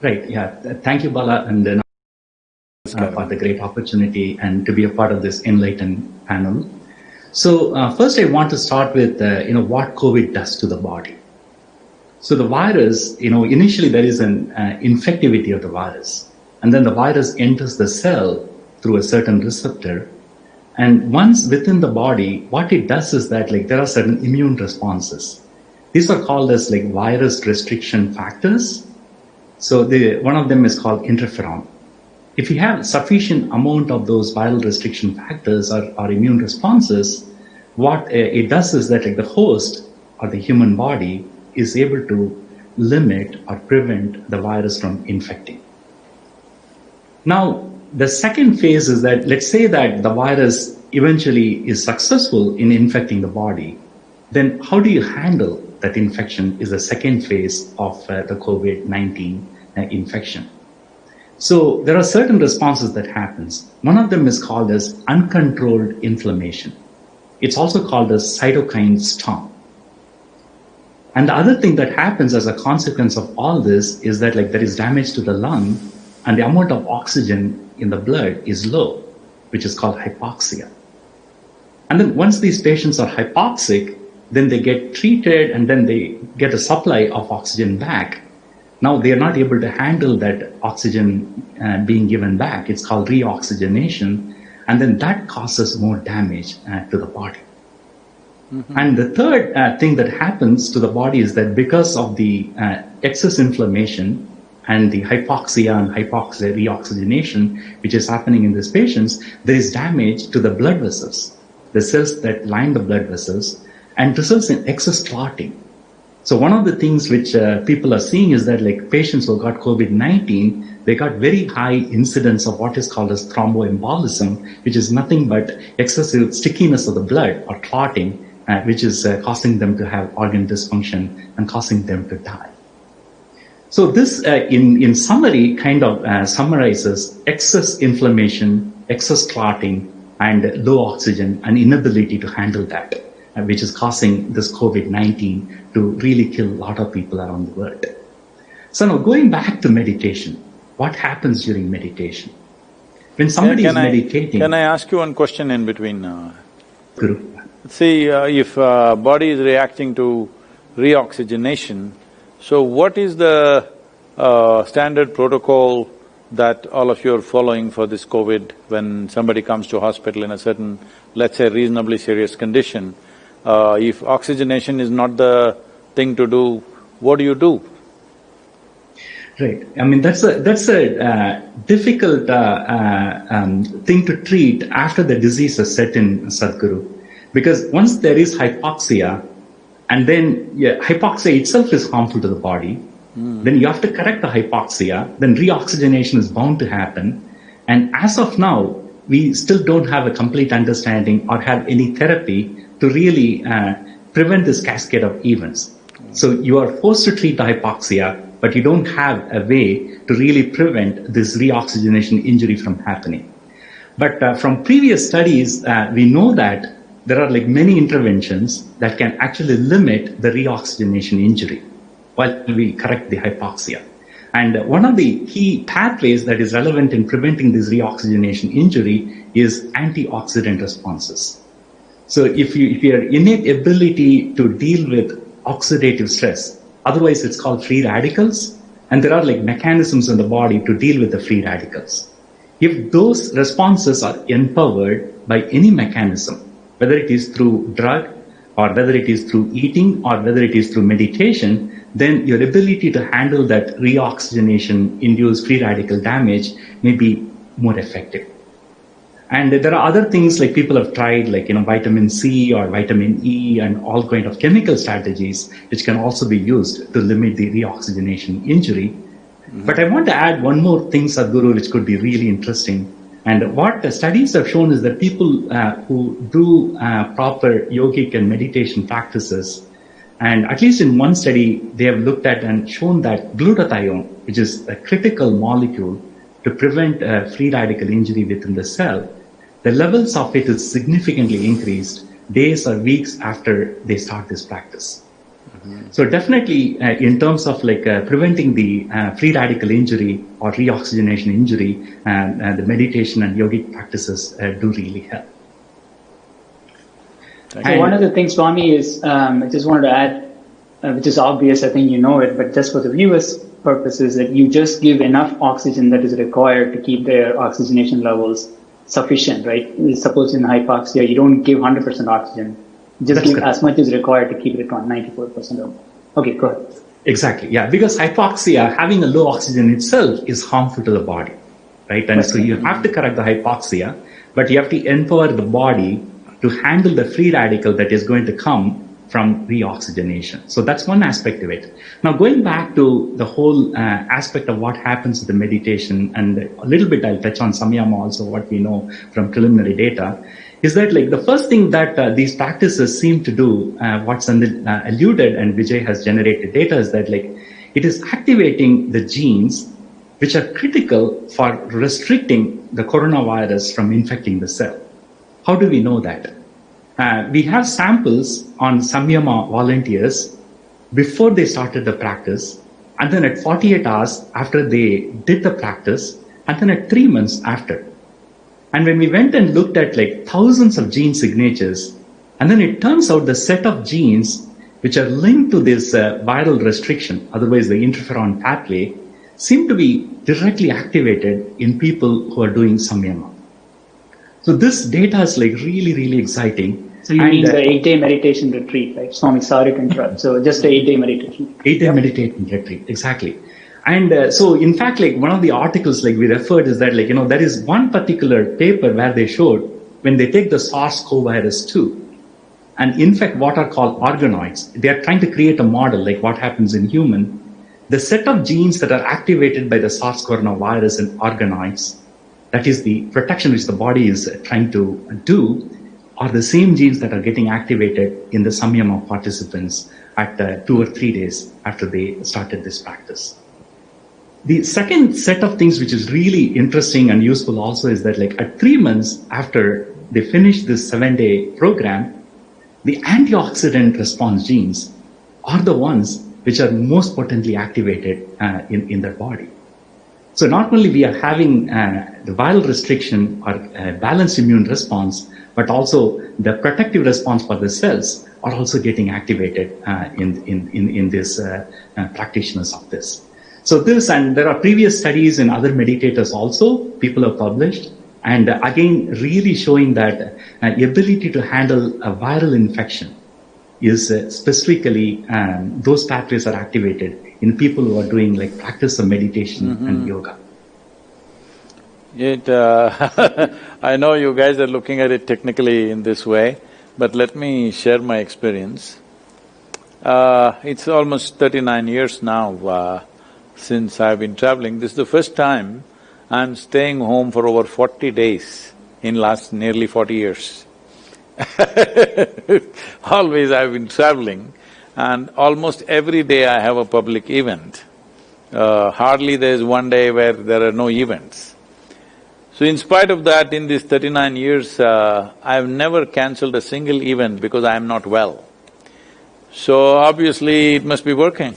Right, yeah. Thank you, Bala, and for the great opportunity and to be a part of this enlightened panel. So first I want to start with, what COVID does to the body. So the virus, initially there is an infectivity of the virus, and then the virus enters the cell through a certain receptor. And once within the body, what it does is that there are certain immune responses. These are called as virus restriction factors. So one of them is called interferon. If you have sufficient amount of those viral restriction factors or immune responses, what it does is that the host or the human body is able to limit or prevent the virus from infecting. Now, the second phase is that, let's say that the virus eventually is successful in infecting the body, then how do you handle that infection is the second phase of the COVID-19 infection. So there are certain responses that happens. One of them is called as uncontrolled inflammation. It's also called as cytokine storm. And the other thing that happens as a consequence of all this is that there is damage to the lung and the amount of oxygen in the blood is low, which is called hypoxia. And then once these patients are hypoxic, then they get treated and then they get a supply of oxygen back. Now they are not able to handle that oxygen being given back. It's called reoxygenation. And then that causes more damage to the body. Mm-hmm. And the third thing that happens to the body is that because of the excess inflammation and the hypoxia and reoxygenation, which is happening in these patients, there is damage to the blood vessels, the cells that line the blood vessels, and results in excess clotting. So one of the things which people are seeing is that patients who got COVID-19, they got very high incidence of what is called as thromboembolism, which is nothing but excessive stickiness of the blood or clotting, which is causing them to have organ dysfunction and causing them to die. So this, in summary, kind of summarizes excess inflammation, excess clotting, and low oxygen and inability to handle that, which is causing this COVID-19 to really kill a lot of people around the world. So now going back to meditation, what happens during meditation? When somebody is meditating… Can I ask you one question in between? Guru. See, if body is reacting to reoxygenation, so what is the standard protocol that all of you are following for this COVID when somebody comes to hospital in a certain, let's say, reasonably serious condition? If oxygenation is not the thing to do, what do you do? Right. I mean, that's a difficult thing to treat after the disease has set in, Sadhguru. Because once there is hypoxia, and then hypoxia itself is harmful to the body, then you have to correct the hypoxia, then reoxygenation is bound to happen. And as of now, we still don't have a complete understanding or have any therapy to really prevent this cascade of events. So you are forced to treat the hypoxia, but you don't have a way to really prevent this reoxygenation injury from happening. But from previous studies, we know that there are many interventions that can actually limit the reoxygenation injury while we correct the hypoxia. And one of the key pathways that is relevant in preventing this reoxygenation injury is antioxidant responses. So if your innate ability to deal with oxidative stress, otherwise it's called free radicals, and there are mechanisms in the body to deal with the free radicals. If those responses are empowered by any mechanism, whether it is through drug or whether it is through eating or whether it is through meditation, then your ability to handle that reoxygenation induced free radical damage may be more effective. And there are other things people have tried vitamin C or vitamin E and all kind of chemical strategies which can also be used to limit the reoxygenation injury. Mm-hmm. But I want to add one more thing, Sadhguru, which could be really interesting. And what the studies have shown is that people who do proper yogic and meditation practices, and at least in one study, they have looked at and shown that glutathione, which is a critical molecule to prevent free radical injury within the cell, the levels of it is significantly increased days or weeks after they start this practice. So definitely, in terms of like preventing the free radical injury or reoxygenation injury, the meditation and yogic practices do really help. So one of the things, Swami, is I just wanted to add, which is obvious, I think you know it, but just for the viewers' purposes, that you just give enough oxygen that is required to keep their oxygenation levels sufficient, right? Suppose in hypoxia, you don't give 100% oxygen. Just That's give correct. as much as required to keep it at 94% or more. Okay, go ahead. Exactly, yeah, because hypoxia, having a low oxygen itself is harmful to the body, right? And so you have to correct the hypoxia, but you have to empower the body to handle the free radical that is going to come from reoxygenation. So that's one aspect of it. Now, going back to the whole aspect of what happens with the meditation, and a little bit I'll touch on Samyama also, what we know from preliminary data, is that like the first thing that these practices seem to do, what Sandil alluded and Vijay has generated data, is that like it is activating the genes which are critical for restricting the coronavirus from infecting the cell. How do we know that? We have samples on Samyama volunteers before they started the practice, and then at 48 hours after they did the practice, and then at 3 months after. And when we went and looked at like thousands of gene signatures, and then it turns out the set of genes which are linked to this viral restriction, otherwise the interferon pathway, seem to be directly activated in people who are doing Samyama. So this data is like really, really exciting. So you mean the 8-day meditation retreat, right? Swami, sorry to interrupt. So just the 8-day meditation. 8-day meditation retreat, exactly. And so in fact, like one of the articles like we referred is that like, you know, there is one particular paper where they showed when they take the SARS-CoV-2 and infect what are called organoids, they are trying to create a model like what happens in human. The set of genes that are activated by the SARS coronavirus and organoids, that is the protection which the body is trying to do, are the same genes that are getting activated in the Samyama participants at 2 or 3 days after they started this practice. The second set of things which is really interesting and useful also is that like at 3 months after they finish this 7-day program, the antioxidant response genes are the ones which are most potently activated in their body. So not only we are having the viral restriction or balanced immune response, but also the protective response for the cells are also getting activated in this practitioners of this. So this, and there are previous studies in other meditators also, people have published, and again, really showing that ability to handle a viral infection is specifically, those pathways are activated in people who are doing like practice of meditation and yoga. I know you guys are looking at it technically in this way, but let me share my experience. It's almost 39 years now since I've been traveling. This is the first time I'm staying home for over 40 days in last nearly 40 years. Always I've been traveling, and almost every day I have a public event. Hardly there's one day where there are no events. So in spite of that, in these 39 years, I've never cancelled a single event because I'm not well. So obviously it must be working.